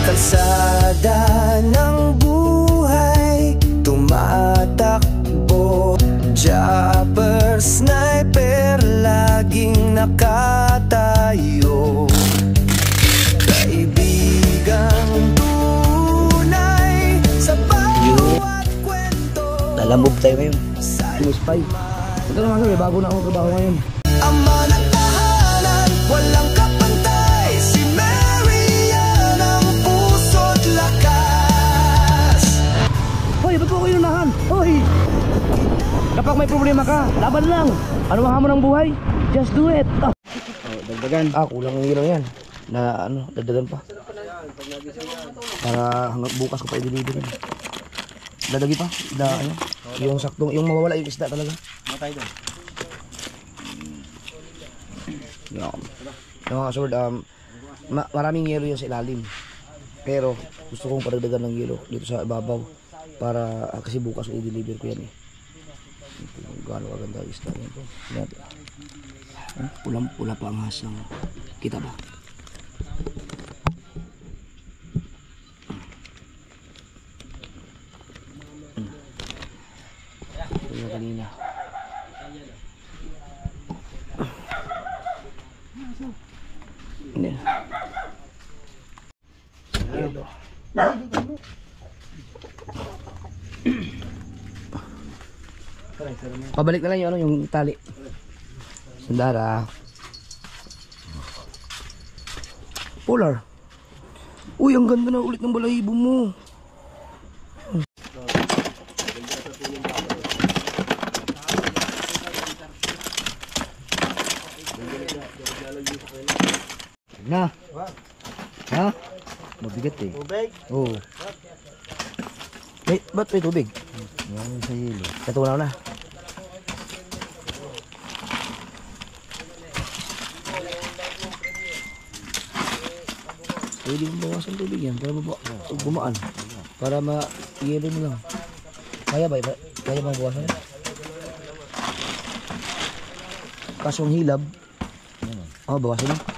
kalsada ng buhay tumatakbo. Chopper, sniper, laging nakatayo. Kaibigang tunay sa bawat kwento. Lalambog tayo ngayon. Miss Pai. Ito naman sabi, bago na akong trabaho ngayon. Ama ng tahanan, walang kapantay. Si Marian ang puso't lakas. Hoy, ba't po kayo nahan? Hoy! Kapag may problema ka, laban lang. Ano ang hamon ng buhay? Just do it. Oh, dagdagan. Kulang ng ilaw yan. Na ano, dagdagan pa. Para hanggang bukas ko pa i-deliver. Dadagi pa. Ano, yung saktong, yung mawawala yung isda talaga. Matay doon. Yung mga sword, maraming yelo yan sa ilalim. Pero gusto kong padagdagan ng yelo dito sa ibabaw. Para, kasi bukas ko i-deliver ko yan eh. Gano'ng kaganda yung isda nito. Pulang-pula pa ang hasang. Kita ba? Ito kanina. Hindi. Ito. Pabalik na lang yung, yung tali. Sandara. Polar. Uy, ang ganda na ulit ng balahibo mo. Na. Ha? Mabigat eh. Tubig? Oo. Wait, ba't may tubig? Yan sa hilo. Katunaw na. Pwede mong bawasan tubig yan para bumaan. Para ma-hilo mo lang. Kaya ba? Kaya ba bawasan? Kasong hilab. Bawasan mo.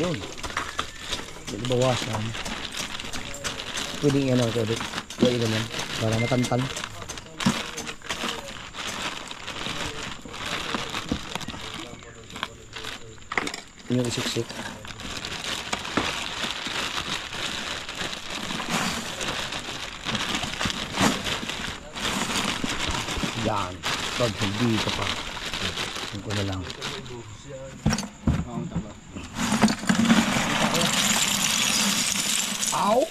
Yun. Hindi bawasan. Pwedeng ano ito ulit. Kaya ganyan. Para matantan. Yung isiksik. Yan. Pag hindi ka pa. Yung ko na lang. Ow!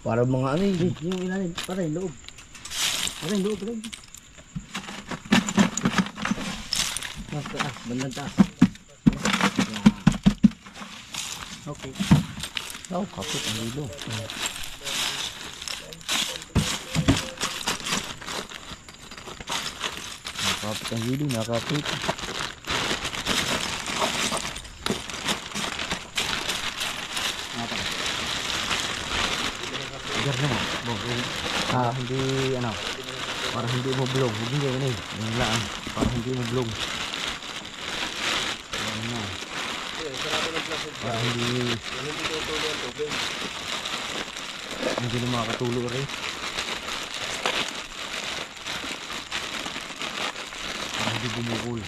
Para mga ano eh. Yung ilalim. Para yung loob. Para yung loob. Mas taas. Bandang taas. Okay. Kapit ang hilo. Nakapit ang hilo. Nakapit. Hindi ano, para hindi mo blog, hindi ganun yung laan, para hindi mo blog. Para hindi na makakatulog rin. Para hindi bumukul.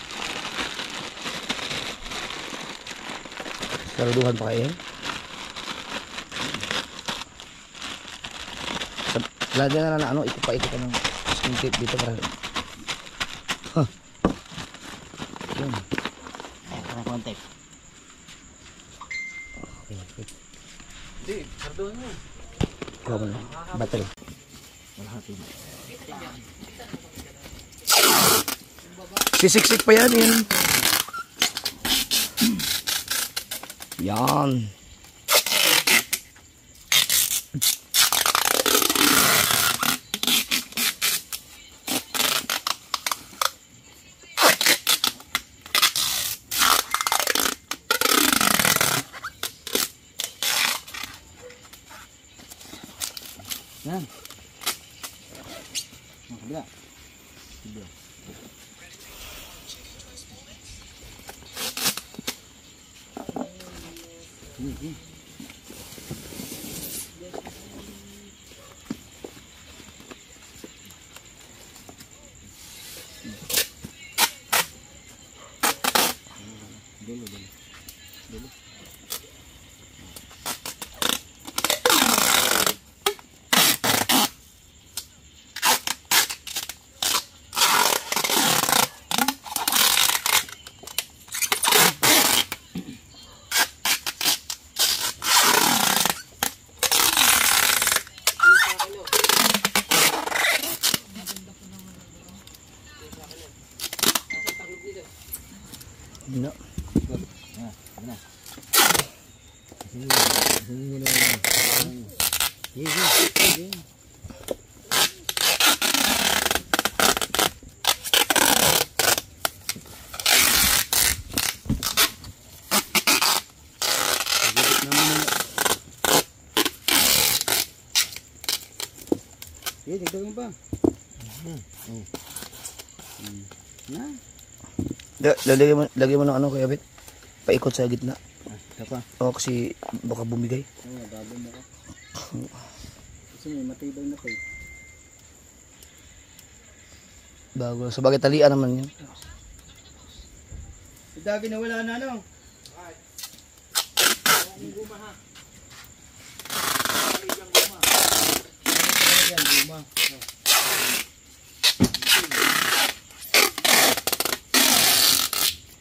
Saluduhan pa kayo? Lagyan na ano, ito ka ng skin tape dito para. Yun. Parang konti. Okay. Hindi, sarduhan mo. Kuha mo na. Battery. Malahati. Sisiksik pa yan. Yan. Yan. Ang kabila. Kabila. Ini. Dulu. No. Nah. Dagdagan pa. Na. Lagay mo ng ano Kuya Bet. Paikot sa gitna. Ito pa. O kasi baka bumigay. Oo, bago mo ka. Kasi may matibay na tape. Bago. Sa bagay talian naman yun. Dagi na wala na ano.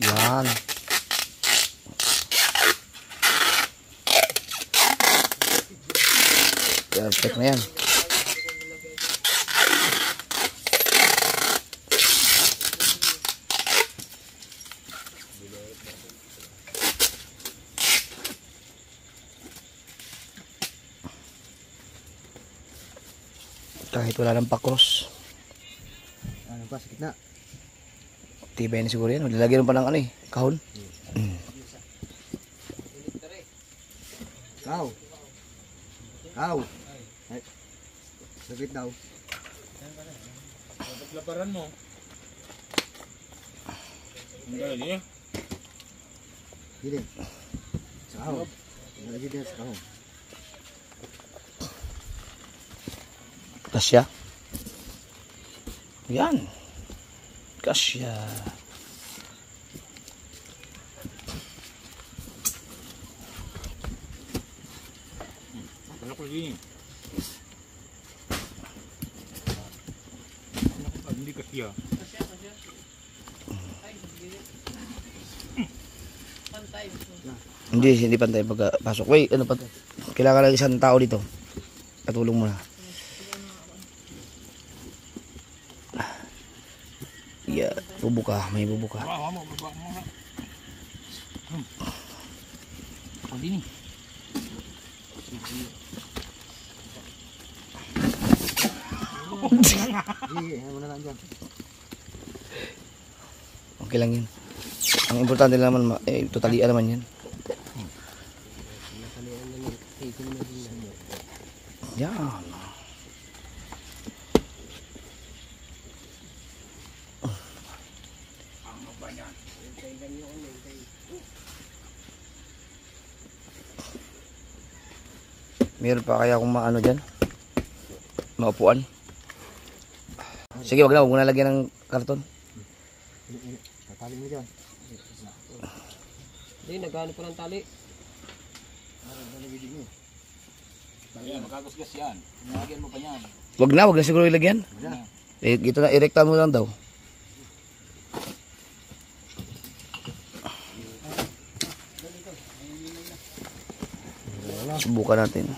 Yan. Perfect na yan. Kahit wala ng pakros. Ano pa sa gitna? Tibay na siguro yan. Lalagyan pa ng ano eh. Kahon. Kau. Kau. Ay. Sakit daw. Laparan mo. Ang galing eh. Dili. Sa kau. Lagi dia sa kau. Kasya. Yan. Kasya. Wala ko din. Hindi kasi ah. Hindi pantay pagpasok. Wait, ano pa? Kailangan ng isang tao dito. Katulong mo na. Yeah, bubuka, may bubuka. Baba mo. Ako din eh. Ano na lang dyan. Okay lang yun. Ang importante naman, totalian naman yan. Yan. Meron pa kaya kung maano dyan? Maupuan? Sige, wag mo na lagyan ng karton. Tatali mo dyan. Hindi, nagano pa ng tali. Ayan, magkagusgas yan. Nilagyan mo pa yan. Wag na siguro ilagyan. Ito na, irekta mo lang daw. Subukan natin.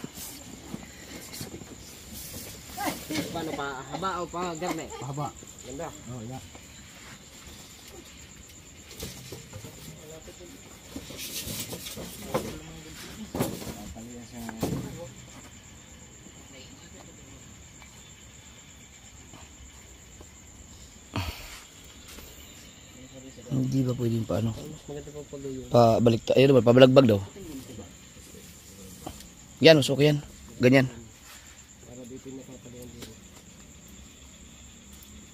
Paano pa? Haba o pa garne? Pahaba. Ganda. Oh, ya. Hindi ba pwedeng paano? Mas maganda pa pag-uyo. Pabalik tayo, ayun, pabalagbag daw. Yan, usok yan. Ganyan. Para dito na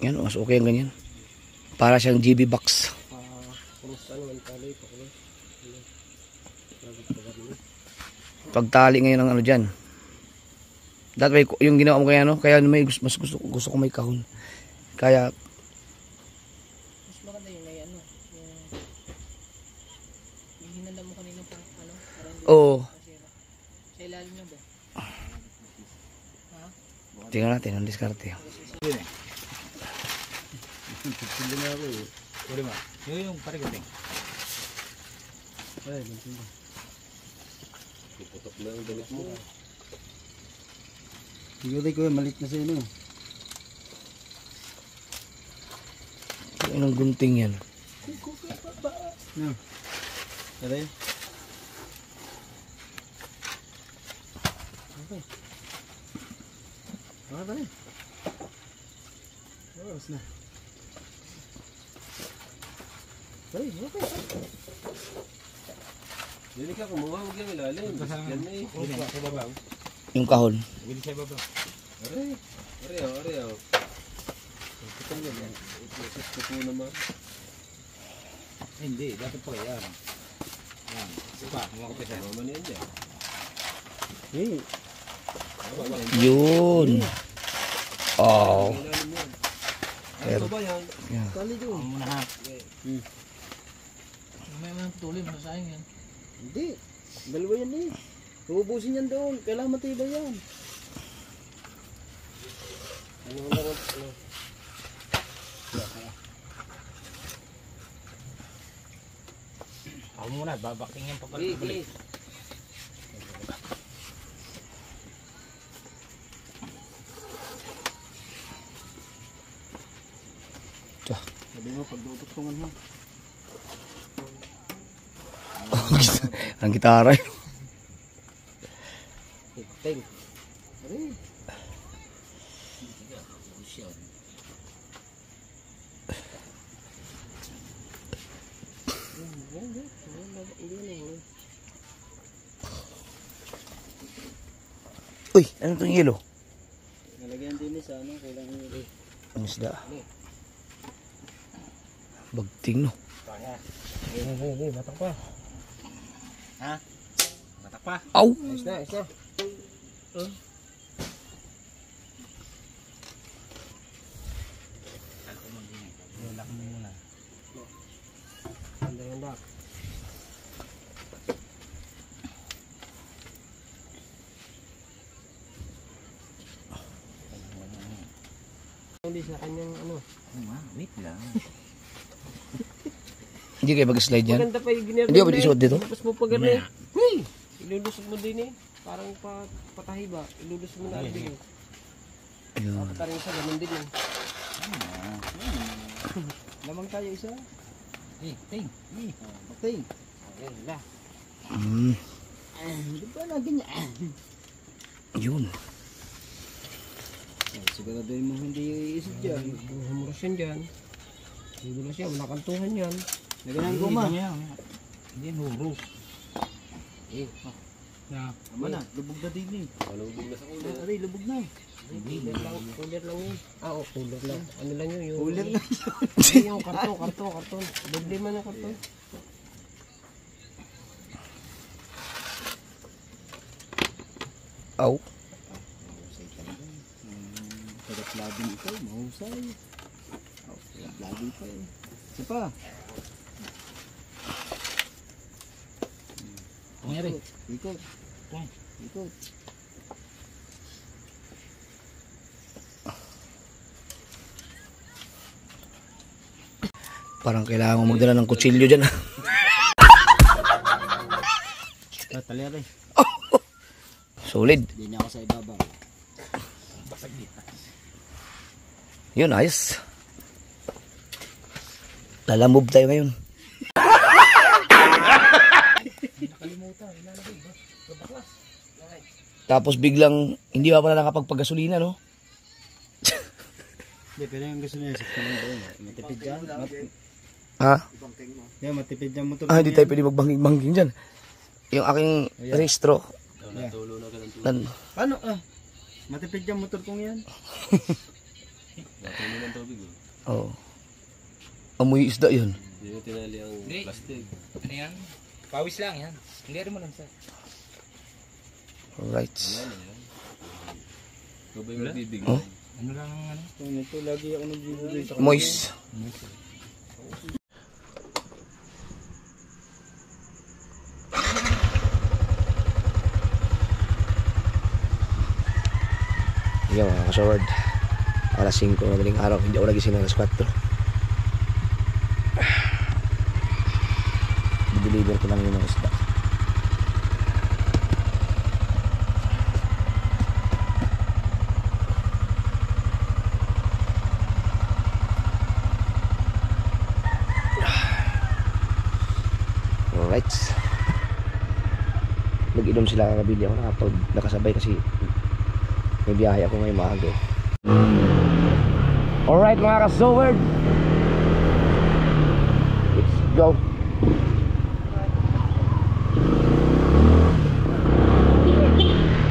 Yan, mas okay ang ganyan. Para siyang GB box. Pagtali ngayon ang ano dyan. That way, yung ginawa mo kaya, no? Kaya may mas gusto ko may kahon. Kaya, Mas maganda yung may ano. Yung hinanda mo kanina pa, ano? Parang hindi oo. masira. Sa ilalim lang ba? Tingnan natin ang diskarte. Hindi na ako eh. Pwede ba? Yung parigating. Ay, bansin ba? Iputok na ang damit mo. Siguro ko malit na siya, no? Anong gunting yan? No. Tara. Okay. Tara. Oras na. Okay. Dili ka kumuha, huwag yung ilalim. Yan na eh. Sa babaw. Yung kahon. Dili sa babaw. Areo. Ito na yan. Ito po naman. Hindi, dapat pa yan. Yan. Sipa, mga kapisa. Mama na yan dyan. Hey. Yun. Oh. Ilalim yan. Pero, Ito ba yan? Kali doon. Ang muna ha. May mga tuloy, masasayang yan. Hindi. Dalawa yan eh. Uubusin yan doon. Kailangan matibay yan. Ako muna, babaking yan papalik. Sabi mo, pagdutugtungan mo. ang gitara yun. Ting. Uy, ano itong yelo? Nalagyan din sa ano, kailangan nyo. Ang isda. Bagting, no? Batak pa. Ha? Batak pa. Aw! Ayos na. Lock mo muna. Handa. Hindi sa kanyang ano. Wait lang. Hindi kayo mag-slide yan? Maganda pa yung ginagawa. Hindi ako isuot dito? Tapos mo pag gano'n. Hey! Ilulusot mo din eh. Parang patahi ba? Ilulusot mo na din eh. Ayun. Parang isa, ganun din eh. Lamang tayo isa. Ting. Okay. Ayun na. Hindi ba lagi niya? Yun. Siguraduhin mo hindi iisip dyan. Humuras yan dyan. Humuras yan. Wala kantuhan yan. Lagyan ng guma. Hindi, huro. Tama na, lubog na din eh. Malubog na sa ulo. Aray, lubog na. Cooler lang yun. Oo, cooler lang. Ano lang yun? Yung, Cooler lang. Yung karton. Doble man ang karton. Aw. Mahusay talaga. Tagat-labing ikaw, mahusay. Tagat-labing pa eh. Isa pa. Pangyari. Ikot. Pang. Ikot. Parang kailangan mo magdala ng kutsilyo dyan. Talere. Solid. Hindi niya ako sa ibabaw. Yun, ayos. Lalamove tayo ngayon. Tapos biglang hindi pa pala nakapagpagasolina, no? Hindi, pero yung gusto niya, sakto lang doon. Matipid dyan. Ha? Yeah, matipid dyan motor. Ah, hindi tayo pwede magbangking-bangking dyan. Yung aking rehistro. Paano? Matipid dyan motor kong yan. Natin ng tubig eh. Oo. Amoy isda yun. Hindi mo tinali ang plastic. Ano yan? Pawis lang yan. Hindi rin mo lang sir. Alright. Ikaw ba yung magbibigay? Oh? Ano lang ang ano? Ito lagi ako nagbibigay sa Moist. Yan mga kasaward. Alas 5 madaling araw. Hindi ako nagising ng alas 4. I-deliver ko lang yung mga isda. Alright. Nag-inom sila kakabili ako nakasabay kasi may biyahe ako ngayong maaga. Alright mga kasaward, let's go.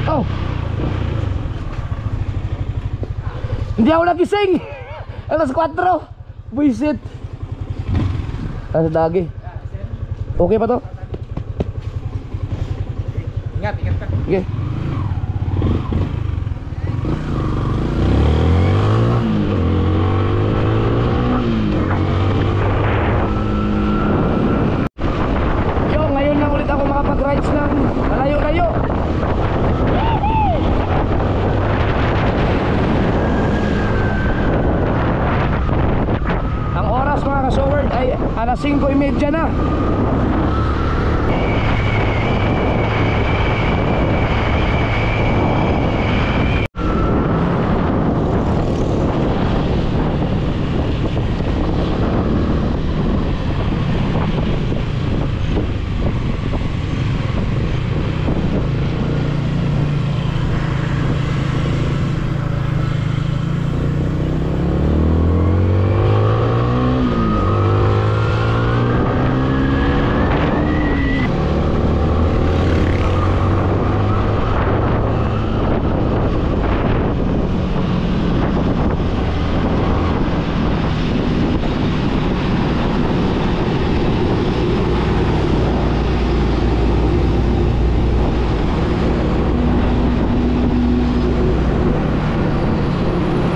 Oh, hindi ako nagising. Alas 4. Buisit. Ano dagi? Okay pa to? Ingat ka. Okay. Yo, ngayon lang ulit ako makapag-rides ng malayo-layo. Ang oras mga kasaward ay alas 5:30 na.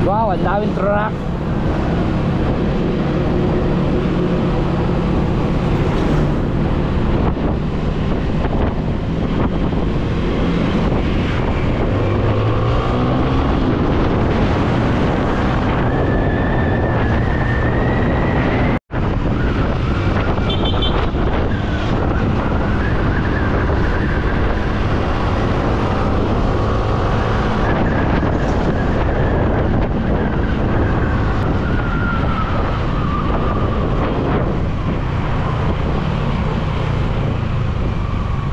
Wow, ang daming truck.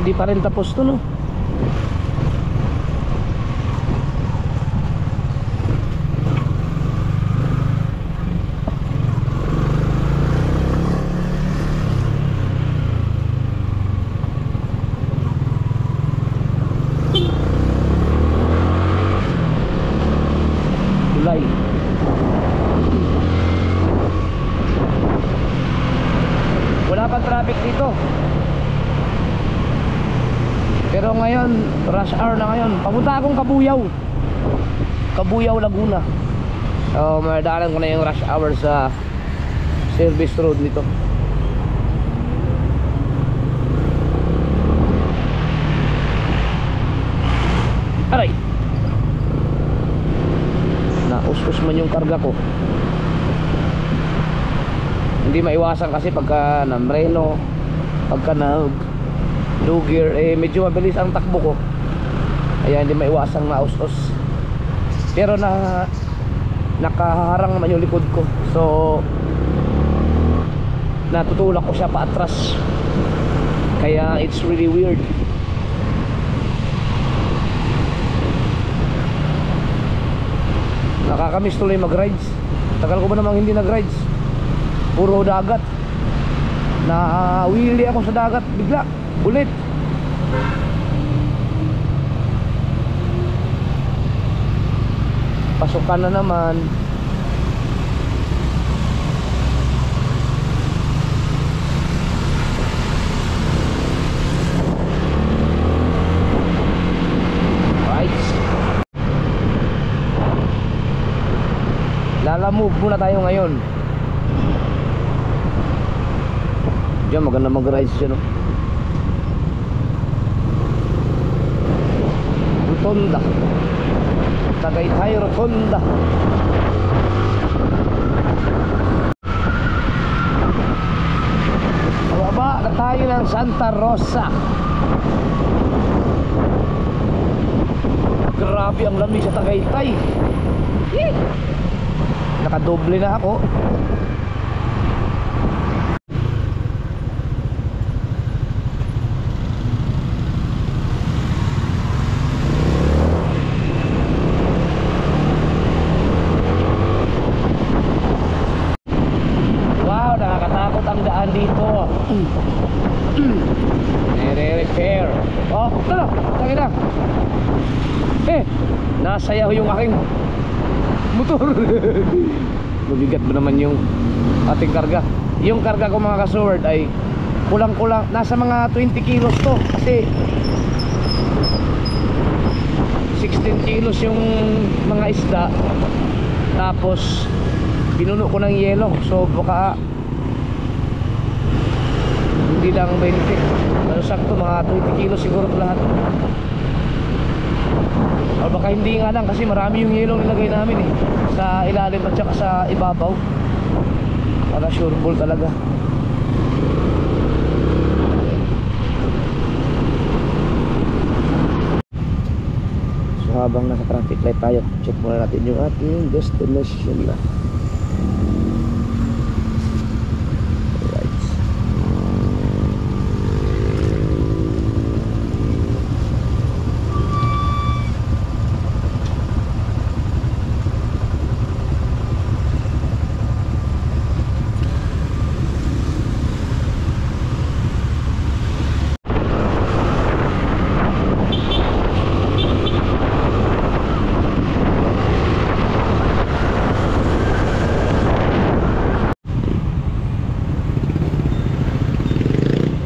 Hindi pa rin tapos to, no? Tulay. Wala pang traffic dito. Pero ngayon, rush hour na ngayon. Papunta akong Kabuyaw. Kabuyaw, Laguna. So, madaanan ko na yung rush hour sa service road nito. Aray! Naustos man yung karga ko. Hindi maiwasan kasi pagka namreno, pagka low gear, medyo mabilis ang takbo ko. Kaya hindi maiwasang maustos. Pero nakaharang naman yung likod ko. So natutulak ko siya paatras. Kaya it's really weird. Nakakamiss tuloy mag-rides. Tagal ko ba namang hindi nag-rides. Puro dagat. Na-wheelie ako sa dagat bigla. Ulit. Pasukan na naman. Mag-move muna tayo ngayon. Diyan maganda mag-ride siya, no? Rotonda. Tagaytay Rotonda. Pababa na tayo ng Santa Rosa. Grabe ang lamig sa Tagaytay. Yee! Nakadoble na ako. Wow, nakakatakot ang daan dito. Nire-repair. Oh, tala, tagay na. Nasayaw yung aking motor. Mabigat ba naman yung ating karga. Yung karga ko mga ka-sword ay kulang-kulang, nasa mga 20 kilos to. Kasi 16 kilos yung mga isda. Tapos pinuno ko ng yelo. So baka hindi lang 20. Pero sakto mga 20 kilos siguro lahat. O baka hindi nga lang kasi marami yung yelong nilagay namin sa ilalim at saka sa ibabaw. Para sure ball talaga. So habang nasa traffic light tayo, check muna natin yung ating destination.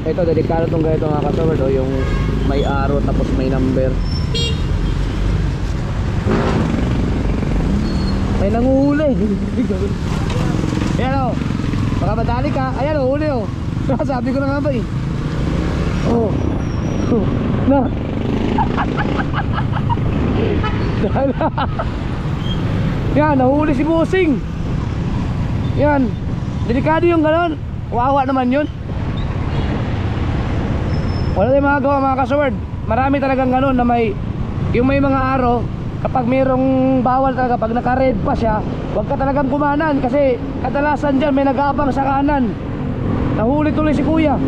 Ito, delikado itong ganito mga kasaward, o yung may arrow tapos may number. May nanguhuli. Ayan o, baka madali ka. Ayan o, huli o. Sabi ko na nga ba eh. Oh. Na. Yan, nahuli si Bossing. Yan, delikado yung ganon. Wawa naman yun. Wala tayong magagawa mga kasword. Marami talagang gano'n na may yung may mga araw, kapag mayroong bawal talaga, pag naka-red pa siya, huwag ka talagang kumanan kasi kadalasan dyan may nag-aabang sa kanan. Nahuli tuloy si kuya.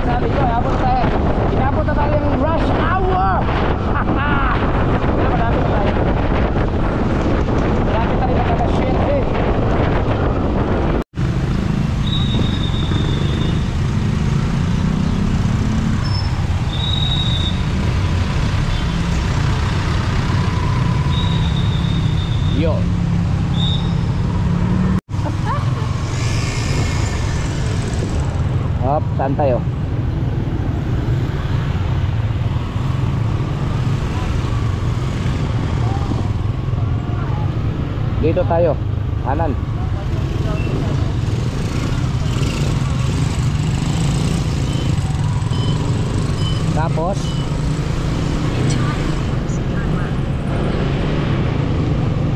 Sabi ko, inabot na tayo yung rush hour. Marami na tayo. Marami tayo nakaka-shit eh. Yo. Hop, saan tayo? Dito tayo, kanan. Tapos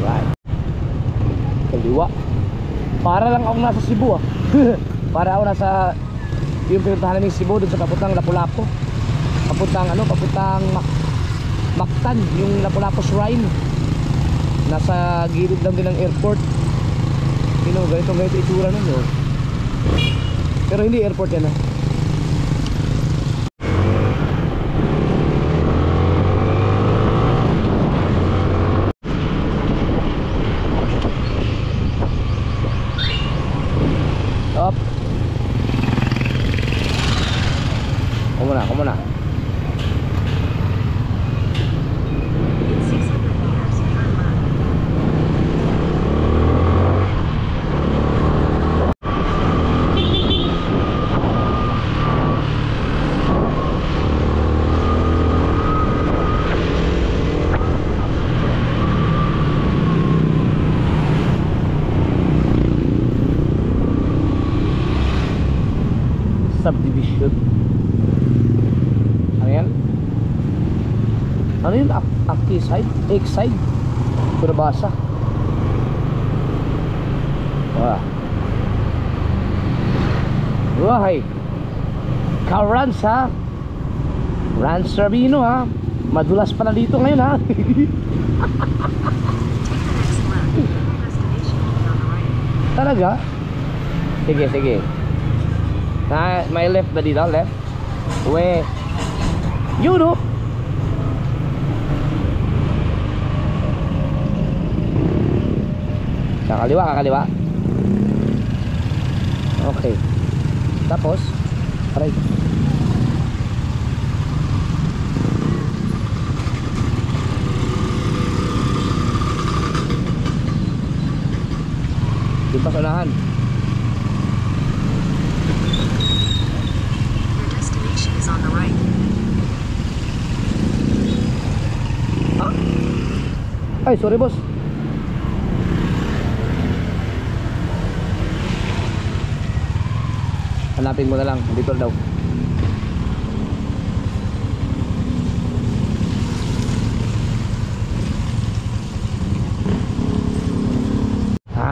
right. Kaliwa. Para lang ako nasa Cebu ah. Para ako nasa yung pinuntahan ng Cebu dun sa papuntang Lapu-Lapu. Papuntang Mactan, yung Lapu-Lapu Shrine. Nasa gilid lang din ng airport. Ganito itsura nun yun. Pero hindi airport yan ah. Stop. Kumuna. yun? Active side? X-side? Ito nabasa. Wah. Wahai. Ka-Rans ha. Rans Rabino ha. Madulas pala dito ngayon ha. Talaga? Sige, sige. May left ba dito? Left? We. You know. Kakaliwa, kakaliwa. Okay. Tapos, aray. Di pa sa unahan. Your destination is on the right. Ay, sorry boss. Hanapin mo na lang, dito daw.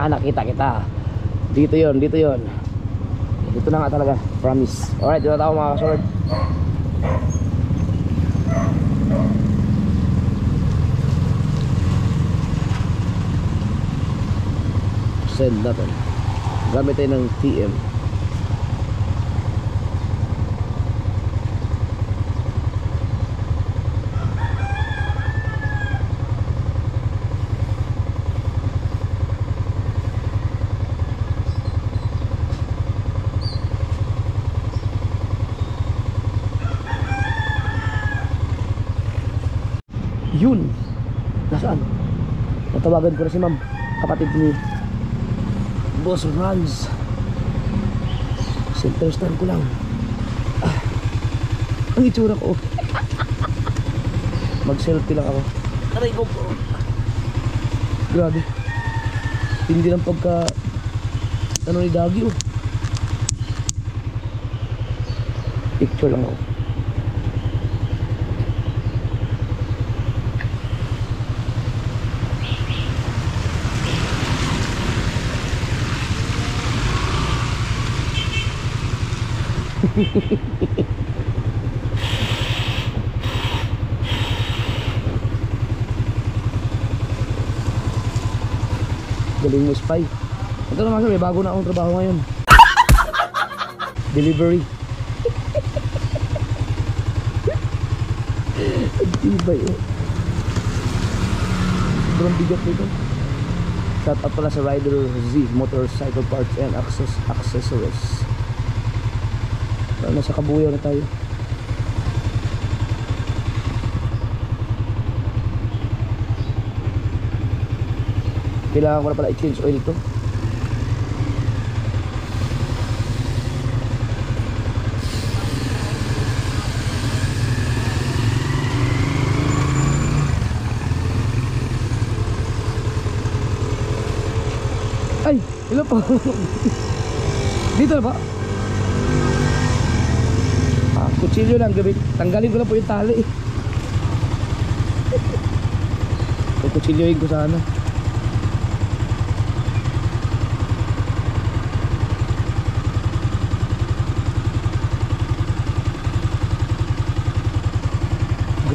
Nakita kita. Dito yon, dito yon. Dito na nga talaga, promise. Alright, dito na tayo mga kasword. Send natin. Gamit tayo ng TM. Yun. Nasaan? Natawagan ko na si ma'am, kapatid ni Boss Rans. Center stand ko lang. Ang itsura ko. Mag selfie lang ako. Aray ko po. Grabe. Hindi lang pagka ano ni Dagi oh. Picture lang ako. Galing mo spy. Ito naman siya, may bago na akong trabaho ngayon. Delivery. Agtibay oh. Sobrang bigat nito. Shout out pala sa Rider Z Motorcycle Parts and Accessories. Nasa Kabuyaw na tayo. Kailangan ko na pala i-change oil to. Ay, hello po. Dito na ba? Kutsilyo lang, gabit. Tanggalin ko lang po yung tali. Kutsilyoin ko sana.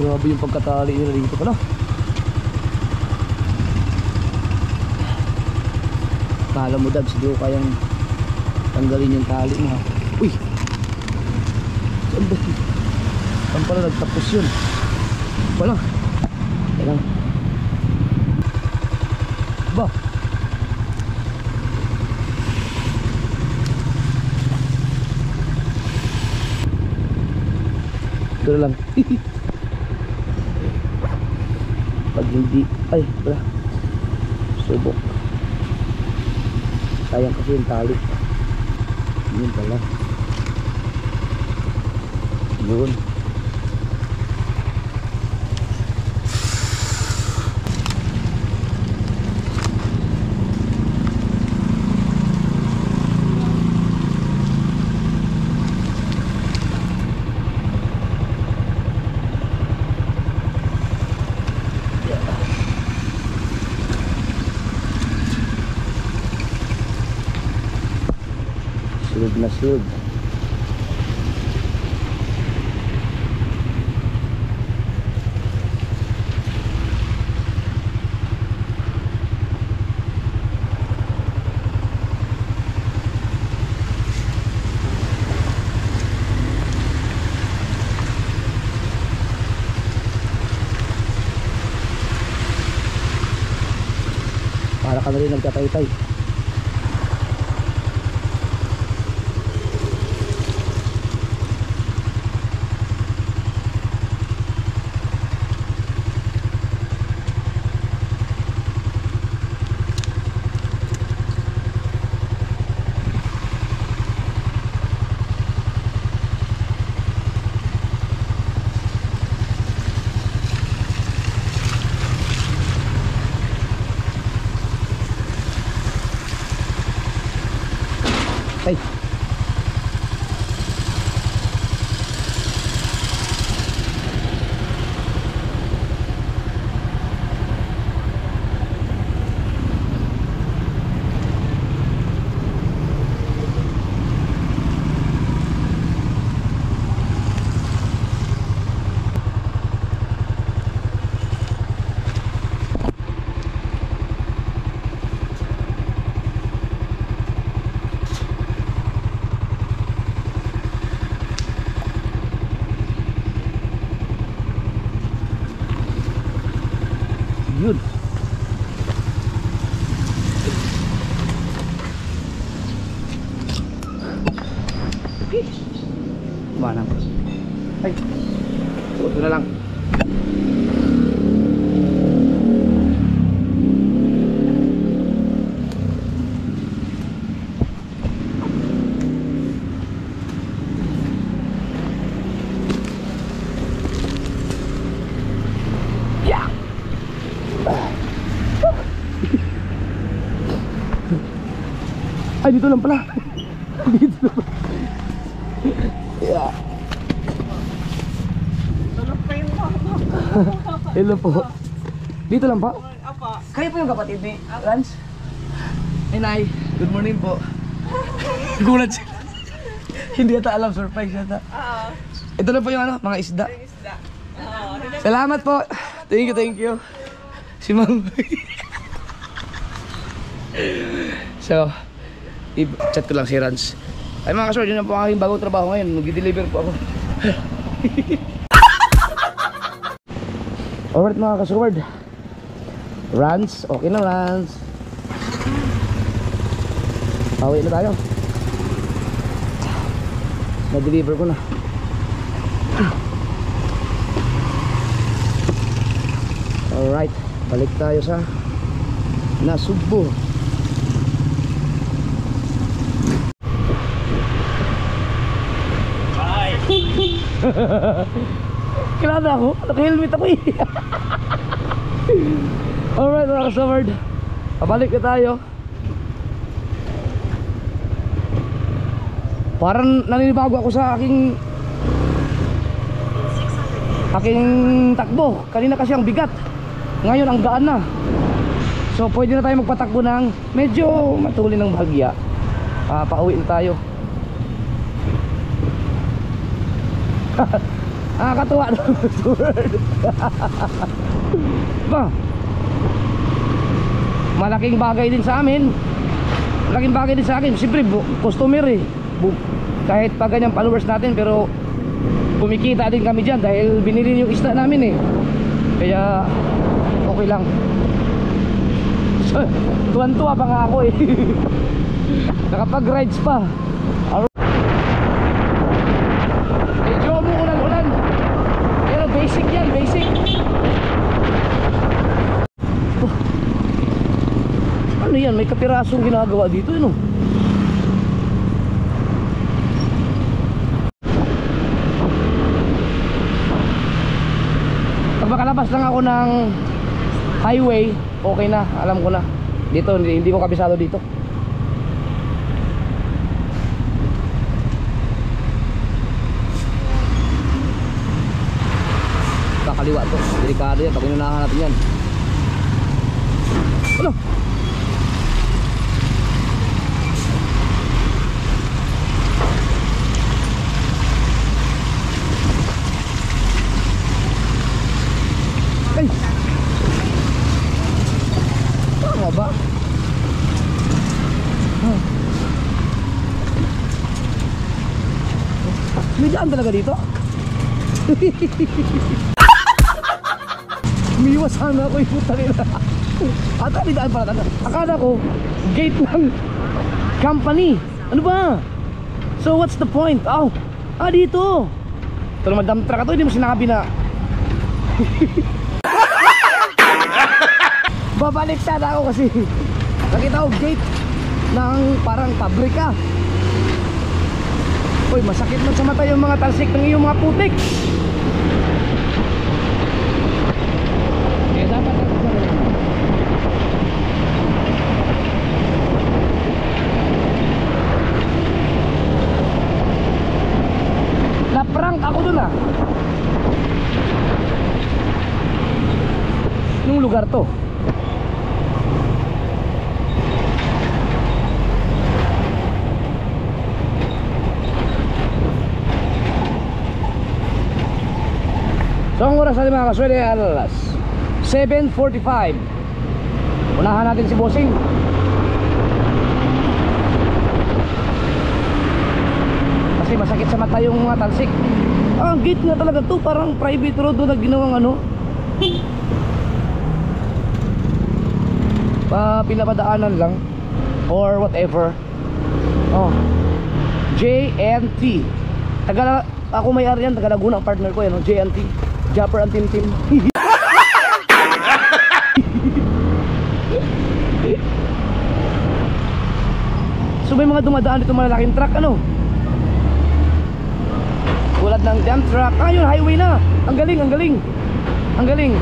Grabe yung pagkatali nila dito pala. Kala mo Dags, di ko kayang tanggalin yung tali mo ha. Uy! Saan ba? Saan pala nagtapos yun? Wala. Kailang. Ba? Ito lang. Pag hindi, ay wala, subok. Sayang kasi yung tali. Yun pala. Yun. Shield na shield. Para ka na rin nagtatay-tay. Ay. Yun. Okay. Mana? Ay. Suot na lang. Ay, dito lang pala. Dito lang pala. Yeah. Hello po. Dito lang po. Kayo po yung kapatid ni Lance? Nay, good morning po. Gulat siya. Hindi yata alam, surprise yata. Ito lang po yung ano, mga isda. Salamat po. Thank you. Si Ma'am. So, i-chat ko lang si Rans. Ay mga kasword, yun na po ang aking bagong trabaho ngayon. Mag-deliver po ako. Alright mga kasword, Rans, okay na Rans. Pauwi na tayo. Na-deliver ko na. Alright, balik tayo sa Nasugbo. Kilala ako, naka-helmet ako eh. Alright mga kasaward, pabalik na tayo. Parang naninibago ako sa aking takbo. Kanina kasi ang bigat, ngayon ang gaan na. So pwede na tayo magpatakbo ng medyo matuli ng bahagya. Pauwi na tayo. Nakakatuwa naman. Ba, malaking bagay din sa amin. Malaking bagay din sa akin. Siyempre customer eh. Kahit pa ganyang followers natin, pero kumikita din kami dyan dahil binili yung isda namin eh. Kaya okay lang. Tuwan-tuwa pa nga ako eh. Nakapag-rides pa. Medyo umuulan-ulan, pero basic yan, basic. Oh. Ano yan, may kapirasong ginagawa dito no? Pag makalabas lang ako ng highway, okay na, alam ko na. Dito, hindi ko kabisado dito. Kakaliwa to, delikado yan pag inunahan natin yan. Ano? daan talaga dito? Umiwas sana ako yung puta nila. At ano daan pala talaga? Akala ko, gate ng company. Ano ba? So what's the point? Oh, dito. Ito naman dump truck ito, hindi mo sinabi na. Babalik sana ako kasi nakita ko gate ng parang pabrika. Uy, masakit man sa mata yung mga talsik ng iyong mga putik. Kaya dapat na-prank ako dun ah. Nung lugar to. So ang oras natin mga kaswede ay alas 7:45. Unahan natin si Bossing. Kasi masakit sa mata yung mga talsik. Ang gate nga talaga to, parang private road doon na ginawang ano, pinapadaanan lang or whatever. Oh, JNT. Ako may-ari yan, taga Laguna ang partner ko yan, JNT. Japper and Tim Tim. So may mga dumadaan dito malalaking truck ano. Tulad ng dump truck. Yun, highway na. Ang galing, ang galing. Ang galing.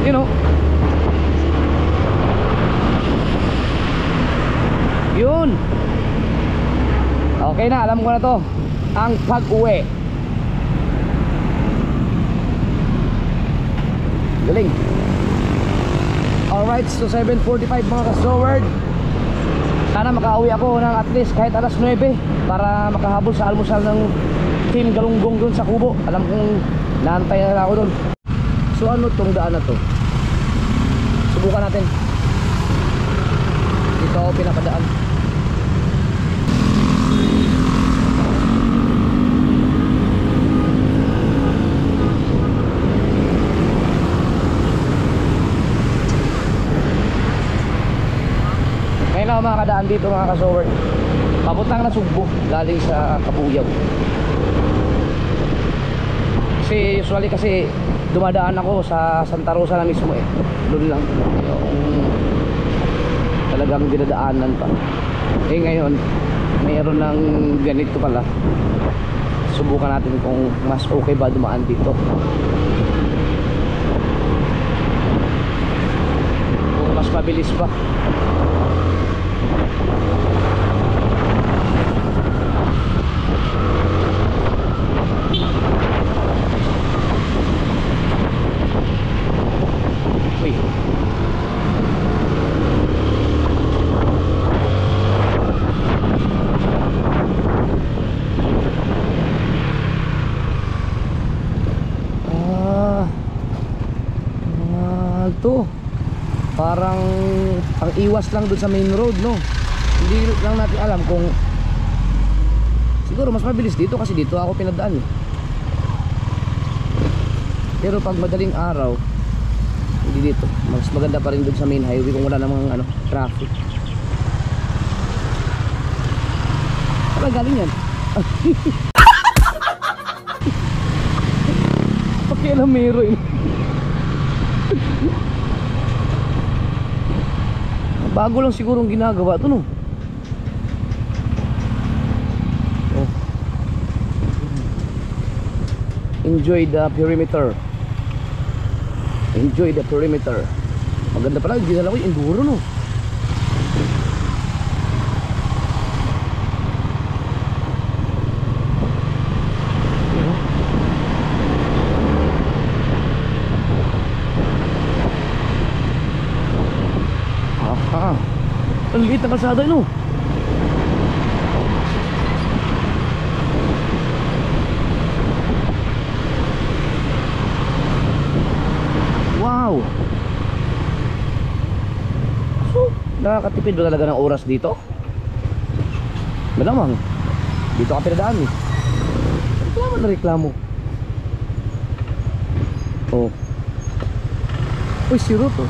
You know. Yun. Okay na, alam ko na to. Ang pag-uwi. Galing. Alright, so 7:45 mga ka-Soward. Sana makauwi ako ng at least kahit alas 9 para makahabol sa almusal ng Team Galunggong dun sa Kubo. Alam kong naantay na ako dun. So ano tong daan na to? Subukan natin. Dito ako pinapadaan. Ngayon ako makakadaan dito mga ka-Soward. Papuntang na Sugbo galing sa Kabuyaw. Kasi usually kasi dumadaan ako sa Santa Rosa na mismo eh. Doon lang yung talagang dinadaanan pa. Eh ngayon mayroon ng ganito pala. Subukan natin kung mas okay ba dumaan dito. Kung mas mabilis pa. To parang ang iwas lang doon sa main road no. Hindi lang natin alam kung siguro mas mabilis dito kasi dito ako pinadaan eh. Pero pag madaling araw hindi dito, mas maganda pa rin doon sa main highway kung wala namang ano, traffic. Saan galing yan? Pakialam meron eh. Bago lang sigurong ginagawa ito no. Oh. Enjoy the perimeter. Enjoy the perimeter. Maganda pala, hindi na lang ko yung enduro no. Ang liit na kalsada no. Wow. So, nakakatipid ba talaga ng oras dito? Malamang. Dito ka pinadaan eh. Reklamo na reklamo. Oh. Uy, siro to.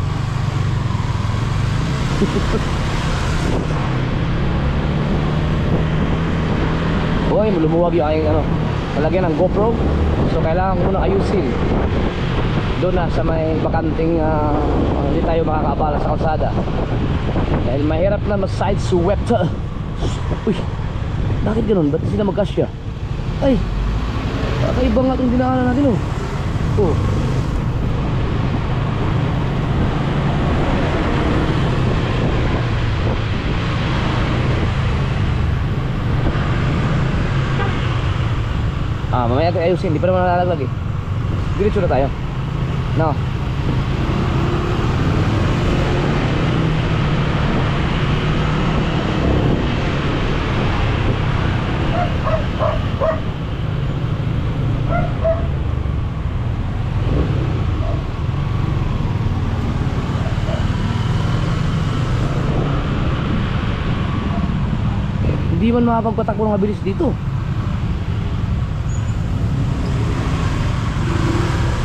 Uy, lumuwag yung aking ano, lalagyan ng GoPro. So kailangan ko na ayusin. Doon na sa may bakanting hindi tayo makakaabala sa kalsada. Dahil mahirap na mas-side swept. Uy, bakit ganun? Ba't sila magkasya? Ay, kakaiba nga itong dinaanan natin oh. Oh. Mamaya natin ayusin, hindi pa naman nalalaglag eh. Diretso na tayo. No. Hindi man makapagpatakbo ng mabilis dito.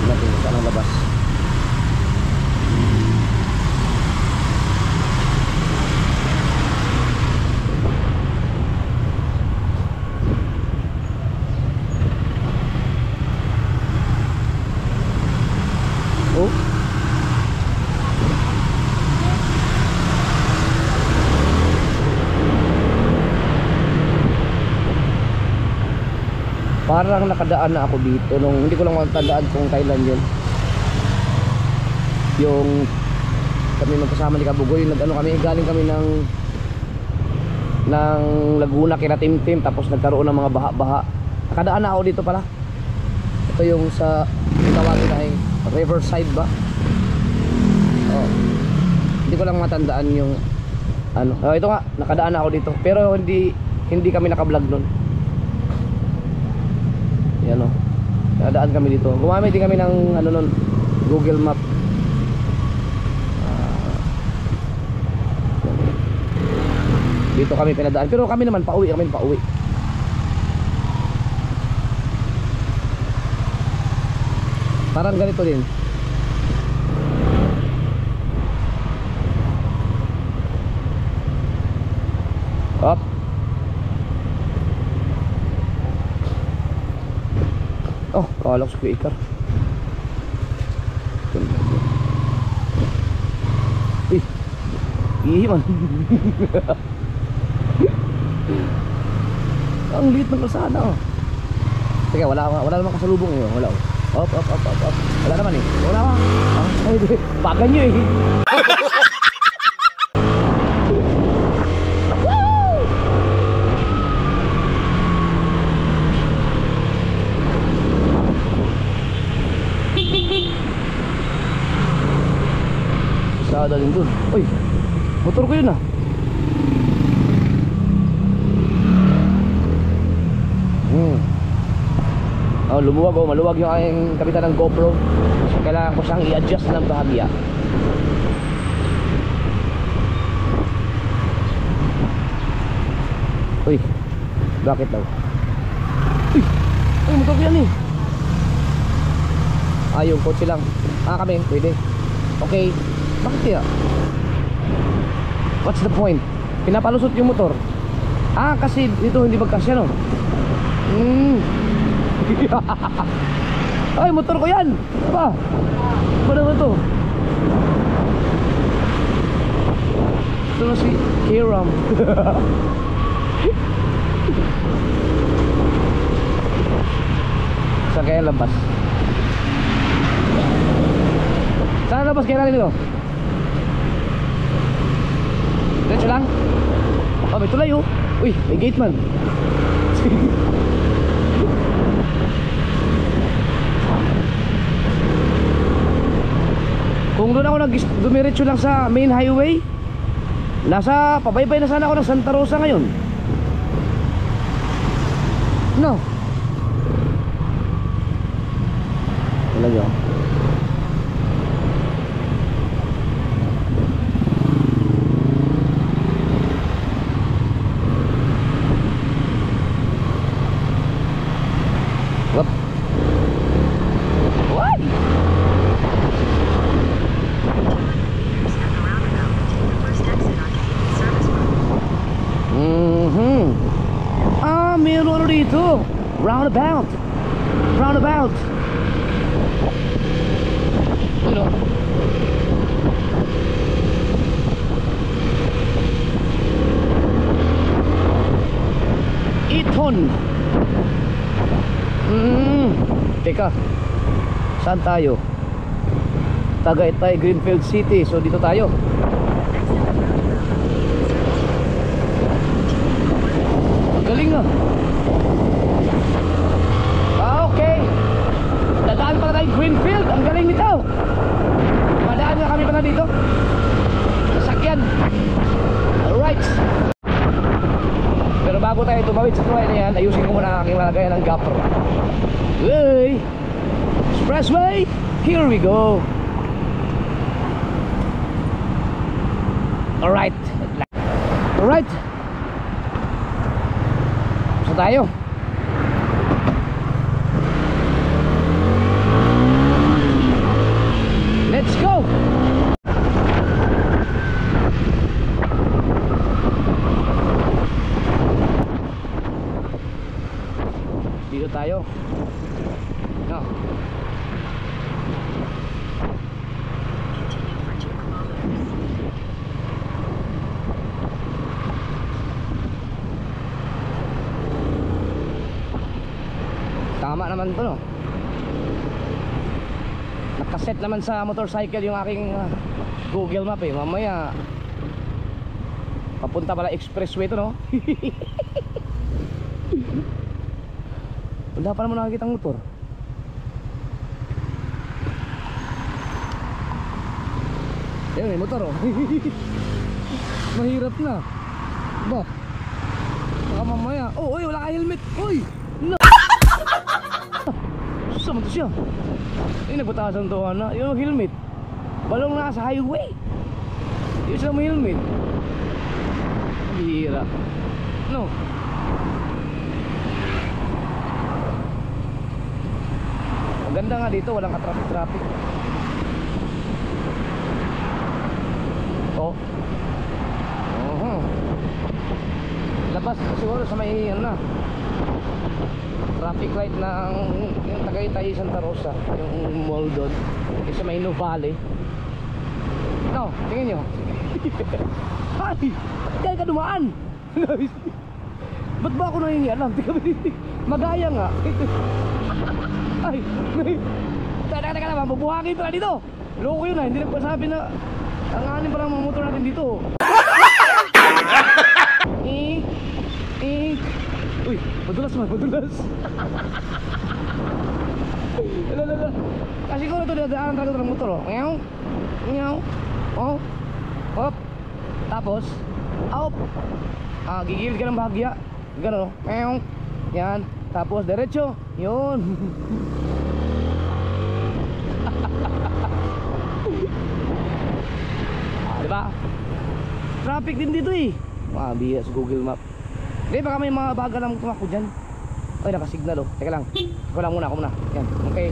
Natin saan ang labas. Oh. Parang nakadaan na ako dito nung hindi ko lang matandaan kung kailan yun. Yung kami magkasama ni Kabugoy, nag-ano kami, galing kami ng Laguna kina Timtim, tapos nagkaroon ng mga baha-baha. Nakadaan na ako dito pala. Ito yung sa tawagin na Riverside ba? Oh. Hindi ko lang matandaan yung ano. Oh, ito nga, nakadaan na ako dito. Pero hindi kami naka-vlog nun. Yan o, nadaan kami dito. Gumamit din kami ng ano nun, Google Map. Dito kami pinadaan. Pero kami naman pauwi, parang ganito din. Up. Oh, kala ko sa Ikar. Ih, ihiman. Ang liit ng kalsada oh. Teka, wala naman kasalubong eh. Wala oh. Op. Wala naman eh. Wala ka. Ay, bagan nyo eh. Sada din dun. Uy, motor ko yun ah. Oh, lumuwag oh, maluwag yung aking kapitan ng GoPro. So kailangan ko siyang i-adjust ng bahagya. Uy, bakit daw? Uy, ay motor ko yan eh. Yung kotse lang. Kami, pwede. Okay, bakit kaya? What's the point? Pinapalusot yung motor. Kasi dito hindi magkasya no. Ay, motor ko yan. Ba? Ba naman to? Ito na si K-Ram. Saan kaya labas? Saan labas kaya natin ito? Diretso lang? Oh, may tulay oh. Uy, may gate man. Kung doon ako dumiretso lang sa main highway, nasa pabaybay na sana ako ng Santa Rosa ngayon. No. Talaga. Roundabout. Roundabout. You know. Iton. Teka. Saan tayo? Tagaytay, Greenfield City. So dito tayo. Galing ah. Okay. Dadaan pala tayo Greenfield. Ang galing nito. Madaan na kami pala dito. Sasakyan. Alright. Pero bago tayo tumawid sa tuloy na yan, ayusin ko muna ang aking malagayan ng gopher. Hey! Expressway! Here we go! Alright. Alright. Saan tayo? Let's go! Dito tayo. No. Continue for 2 kilometers. Tama naman to, no? Nakaset naman sa motorcycle yung aking Google Map eh. Mamaya papunta pala expressway to, no? Wala pa naman nakikita ang motor. Yan, may motor, oh. Mahirap na. Ba? Baka mamaya. Oh, oy, wala ka helmet. Oy! Saan to siya? Ay, nagbatasan to na. Yung helmet. Balong na sa highway. Yung sila may helmet. Bihira. No. Maganda nga dito, walang ka-traffic. Oh. Labas siguro sa may ano na. Traffic light ng yung Tagaytay Santa Rosa, yung mall doon. Yung sa may Valley. No, tingin nyo. Ay, kaya ka dumaan. Ba't ba ako nangingialam? Magaya nga. Ay, teka naman, mabuhangin pala dito. Loko yun ah, hindi nagpasabi na ang anin pala mga motor natin dito. Uy, madulas man, madulas. Lala. Kasi ko ito dadaan talaga ng motor, oh. Ngayaw. Ngayaw. Oh. Hop. Tapos, out. Gigilid ka ng bahagya. Gano'n, oh. Ngayaw. Yan. Tapos, diretso. Yun. Diba? Traffic din dito eh. Mabiya sa Google Map. Hindi, baka may mga bagal lang tumakbo dyan. Ay, nakasignal oh. Teka lang. Ako muna. Yan, okay.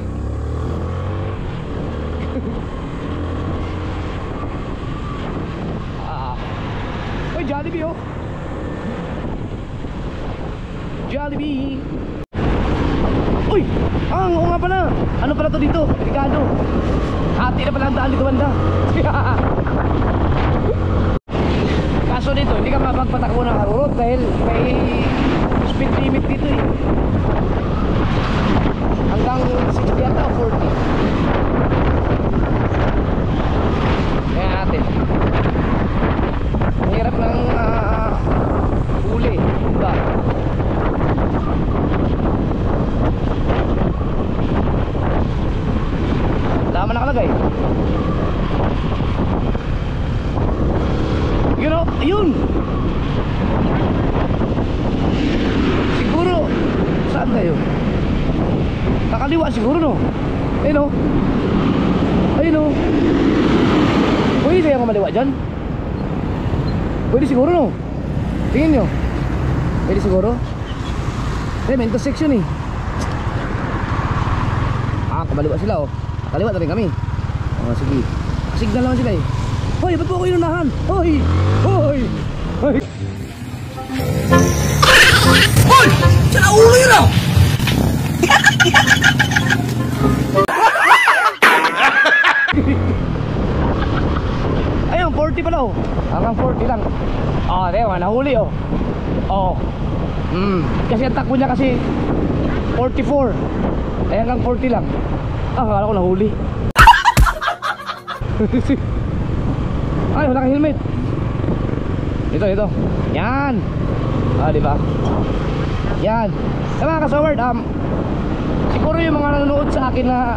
Uy, Jollibee oh. Jollibee. Uy, oo nga pala. Ano pala to dito? Delikado. Hati na pala ang daan dito banda. Kaso dito, hindi ka mapagpatakbo ng road dahil may speed limit dito eh. Hanggang 60 yata o 40. Kaya natin. Ang hirap ng huli. Diba? Lama nakalagay. You know, ayun. Siguro saan tayo? Kakaliwa siguro no. Ayun no. Ayun no. Pwede kaya kumaliwa dyan? Pwede siguro no. Tingin nyo. Pwede siguro. May intersection eh. Kumaliwa sila oh. Kaliwa na rin kami. Sige. Signal naman sila eh. Hoy, ba't po ako inunahan? Hoy! Hoy! Hoy! Hoy! Sila ulo yun ah! Ayun, 40 pala oh. Hanggang 40 lang. Oh, diba, nahuli oh. Oh. Kasi ang takbo niya kasi 44. Ay hanggang 40 lang. Akala ko nahuli. Ay, wala kang helmet. Ito. Yan. Diba? Yan. Sa mga kasaward, siguro yung mga nanonood sa akin na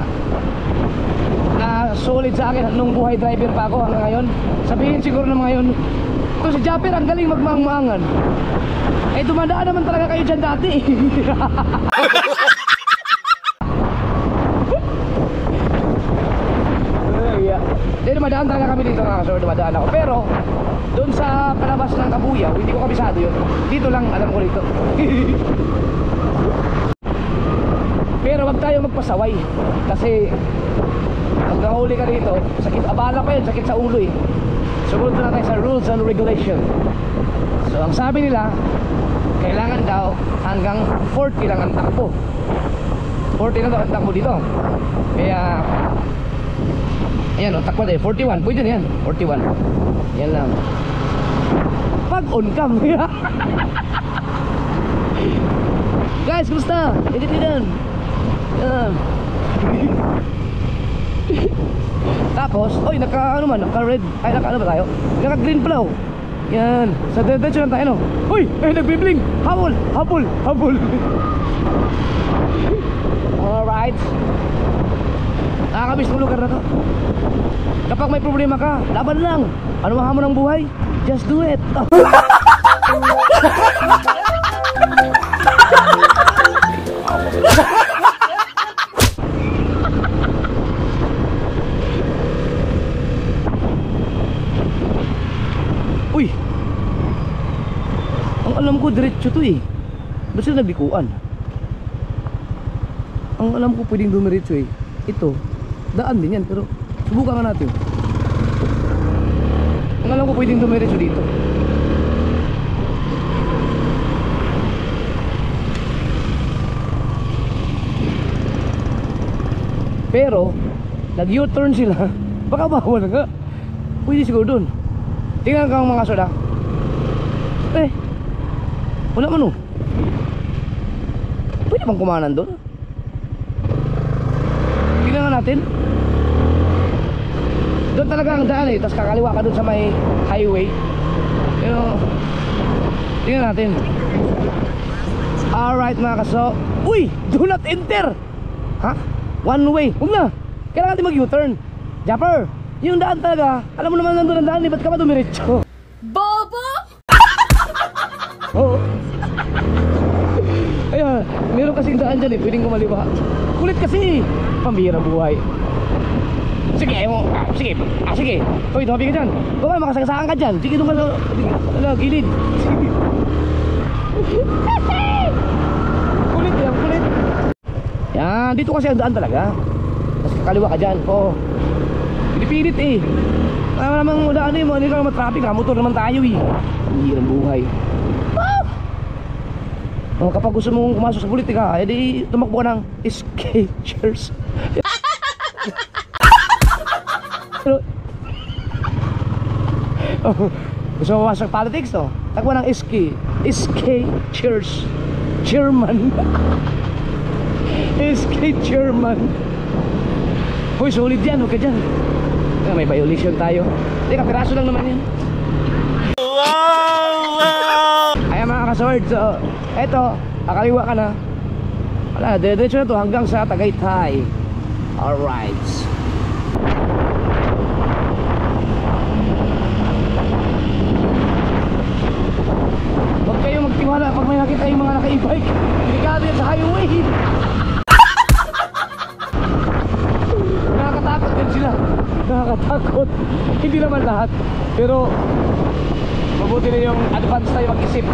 solid sa akin nung buhay driver pa ako hanggang ngayon, sabihin siguro na mga yun, ito si Japper ang galing magmaang-maangan. Eh dumadaan naman talaga kayo dyan dati. Hindi, dumadaan talaga kami dito mga kasaward, dumadaan ako. Pero doon sa palabas ng Kabuyaw, hindi ko kabisado yun. Dito lang alam ko rito. Pero wag tayo magpasaway kasi pag nahuli ka dito, sakit abala pa yun, sakit sa ulo eh. Sumunod na tayo sa rules and regulation. So ang sabi nila, kailangan daw hanggang 40 lang ang takbo. 40 lang daw ang takbo dito. Kaya ayan o, takbo na eh, 41, pwede na yan, 41. Yan lang. Pag on cam. Guys, kumusta? Edit nyo dyan. Tapos, oy, naka red, ay naka ano ba tayo? Naka green pala oh. Yan, sa diretso lang tayo no. Uy, nagbi-blink. Habol. Alright. Nakakamiss ng lugar na to. Kapag may problema ka, laban lang. Ano ang hamon ng buhay? Just do it. Uy, ang alam ko diretso to eh. Ba't sila nagbikuan? Ang alam ko pwedeng dumiretso eh. Ito, daan din yan, pero subukan nga natin. Ang alam ko pwedeng dumiretso dito. Pero nag-U-turn sila. Baka bawal nga. Pwede siguro dun. Tingnan kang mga soda. Wala man oh. Pwede bang kumanan doon? Tingnan nga natin. Doon talaga ang daan eh. Tapos kakaliwa ka doon sa may highway. Pero tingnan natin. Alright mga kaso. Uy! Do not enter! Ha? One way. Huwag na. Kailangan natin mag-U-turn. Japper, yung daan talaga. Alam mo naman nandun ang daan. Ba't ka ba dumiretso? Bobo! Oo. Ayan, meron kasing daan dyan eh. Pwedeng kumaliwa. Kulit kasi. Pambihira buhay. Sige, ayaw mo. Sige. Sige. Hoy, tumabi ka dyan. Baka makasagasaan ka dyan. Sige, doon ka sa gilid. Kulit yan, kulit. Yan, dito kasi ang daan talaga. Tapos kakaliwa ka dyan. Oo. Pinipilit eh. Wala namang daan eh. Hindi ka naman traffic ha. Motor naman tayo eh. Hindi ng buhay. Oh, kapag gusto mong pumasok sa politika, edi tumakbo ka ng Skechers. Gusto mo pumasok sa politics to? Takbo ng Skechers. Chairman. Chairman. Hoy, solid yan, huwag ka dyan. May violation tayo. Teka, piraso lang naman yan. Ayan mga kasword, so eto, kakaliwa ka na. Wala, diretso na to hanggang sa Tagaytay. Alright. Huwag kayong magtiwala pag may nakita yung mga naka-e-bike. Delikado yan sa highway. Nakakatakot din sila. Nakakatakot. Hindi naman lahat, pero mabuti na yung advance tayo mag-isip.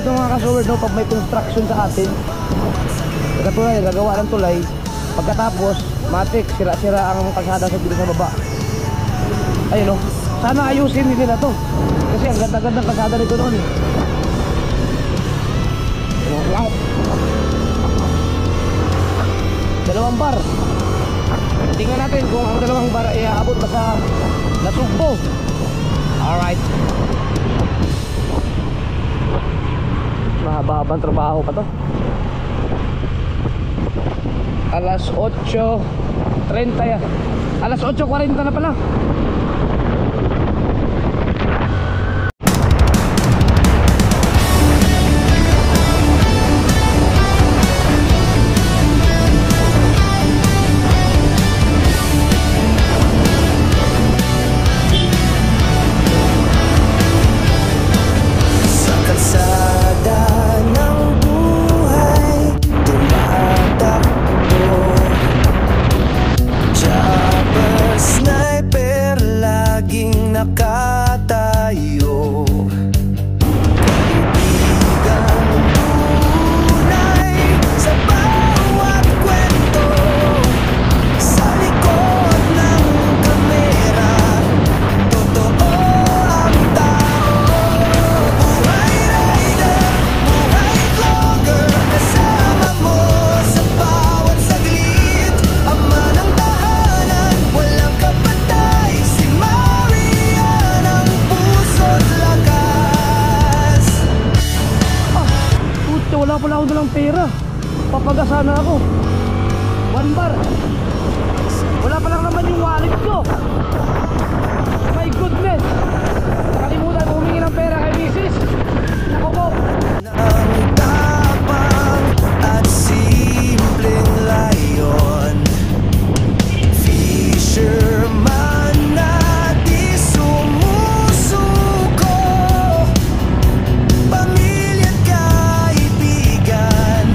ito mga ka-solid, no, pag may construction sa atin, katulad, gagawa ng tulay, pagkatapos, matik, sira-sira ang kalsada sa dito sa baba. Ayun, no, sana ayusin nila to. Kasi ang ganda-ganda ng kalsada nito noon, eh. Wow. 2 bar. Tingnan natin kung ang 2 bar ay aabot pa sa Nasugbo. Alright. Mahaba-habang trabaho pa to. Alas 8:30 yan. Alas 8:40 na pala. Sa kalsada ng buhay tumatakbo, chopper, sniper, laging nakatayo. Kaibigang tunay sa bawat kwento, sa likod ng kamera, totoo ang tao. Buhay rider, buhay vlogger, kasama mo sa bawat saglit. Ama ng tahanan, walang kapatay, si Marian ang puso't lakas. Puto, wala pala ako dalang pera. Papagasana ako. 1 bar. Wala pa lang naman yung wallet ko. My goodness. Nakalimutan ko humingi ng pera kay Mrs. Ako po. Ang tapang at simpleng layon, fisherman na di sumusuko, pamilya't kaibigan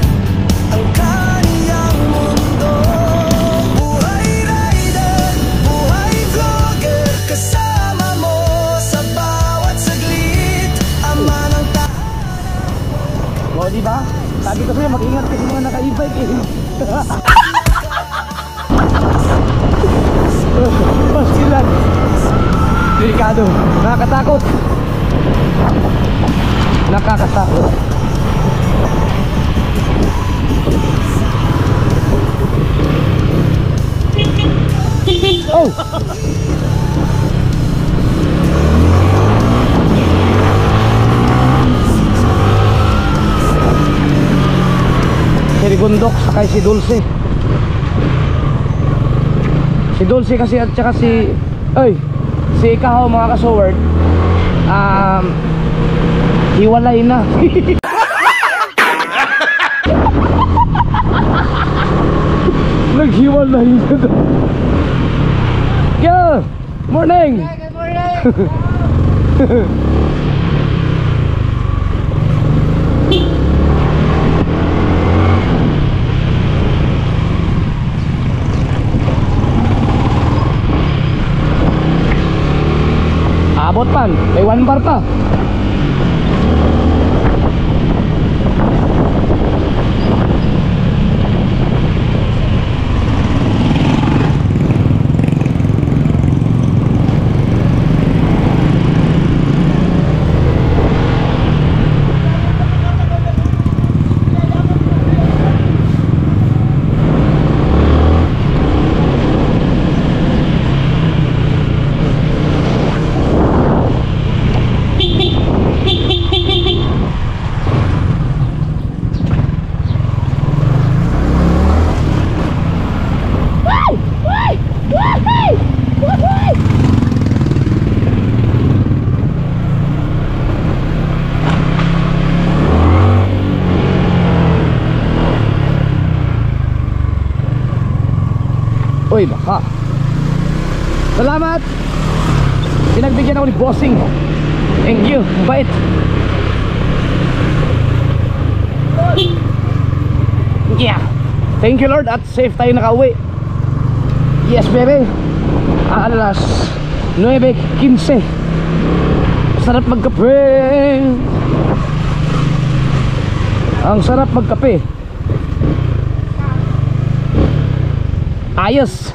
ang kaniyang mundo. Buhay rider, buhay vlogger, kasama mo sa bawat saglit. Ama ng O, di ba? Sabi ko sa'yo, mag-ingat kasi mga naka-e-bike eh. Paskilan. Delikado. Nakakatakot. Nakakatakot. Oh! Si Rigondok sakay si Dulce. Si Dulce kasi at saka si Ikaw mga ka-soward, hiwalay na. Naghiwalay na daw. Good morning. Good morning. Abot pan, may 1 bar pa. Uy, baka. Salamat. Pinagbigyan ako ni Bossing. Thank you. Bait. Yeah. Thank you Lord at safe tayo nakauwi. Yes baby. Alas 9:15. Sarap magka-prank. Ang sarap magkape. Ayos.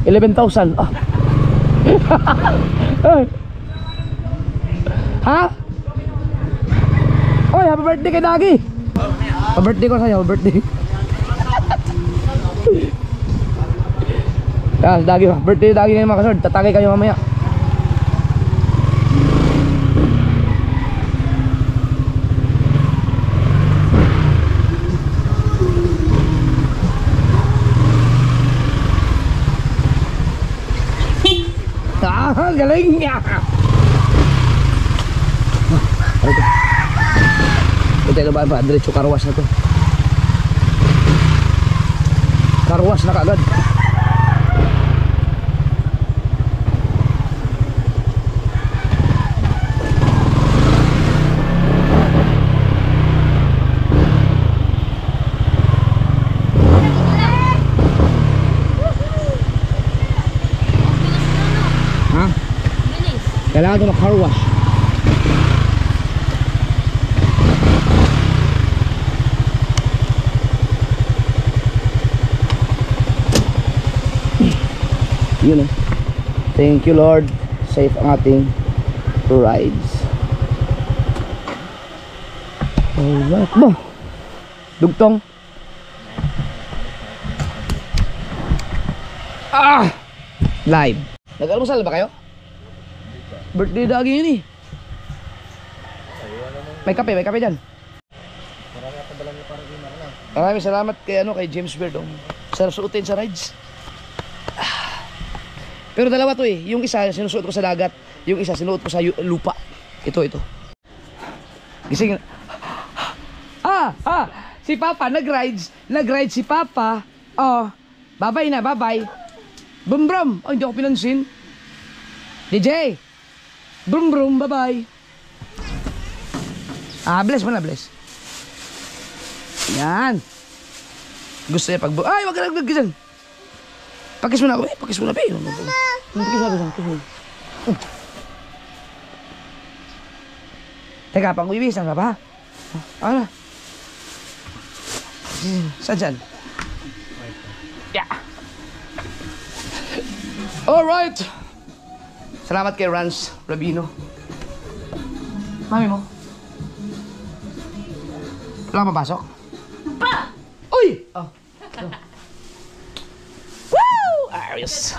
11,000. Ah. Ha? Oy, happy birthday kay Dagi. Happy birthday ko sa'yo, happy birthday. Yes, Dagi, birthday Dagi ngayon mga kasord. Tatagay kayo mamaya. Ah, galing niya. Ito na ba? Diretso karwas na to. Karwas na kaagad. Kailangan ito mag-car wash. Yun eh. Thank you Lord. Safe ang ating rides. Alright. Bo! Dugtong. Ah! Live. Nag-almusal ba kayo? Birthday Dagi yun eh. May kape dyan. Maraming salamat kay kay James Beard. Sarap suotin sa rides. Pero dalawa to eh. Yung isa sinusuot ko sa dagat, yung isa sinuot ko sa lupa. Ito. Gising. Si Papa nag-rides si Papa. Oh, bye-bye na, bye-bye. Brum. Oh, hindi ako pinansin. DJ. Brum, bye-bye. Bless mo na, bless. Yan. Gusto niya ay, wag ka nagdagisan. Pakis mo na, pakis mo na, Pakis mo. Teka, pang-uwisan ka pa, ha? Ano? Saan dyan? Yeah. Alright. Salamat kay Rance Rabino. Mami mo? Wala kang mapasok? Pa! Uy! Oh. Woo! Ayos.